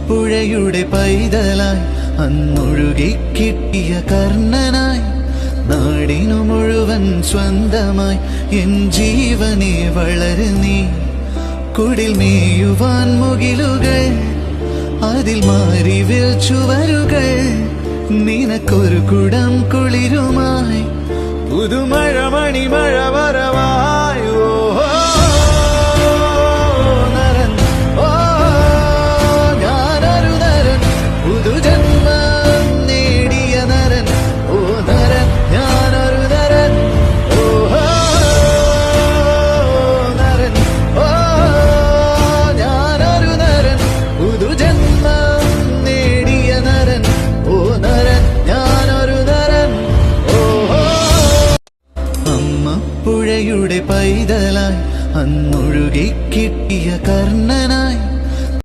പുഴയുടെ പൈതലായി അന്നൊഴുകിക്കിട്ടിയ കർണനായി നാടിനു മുഴുവൻ സ്വന്തമായി എൻ ജീവനെ വളര് നീ. കുടിൽ മേയുവാൻ മുകിലുകൾ, അതിൽ മാറിവിൽ ചുവരുകൾ, നിനക്കൊരു കുടം കുളിരുമായി പുതുമഴ മണിമഴ വരവായി. പുഴയുടെ പൈതലായി അന്നൊഴുകി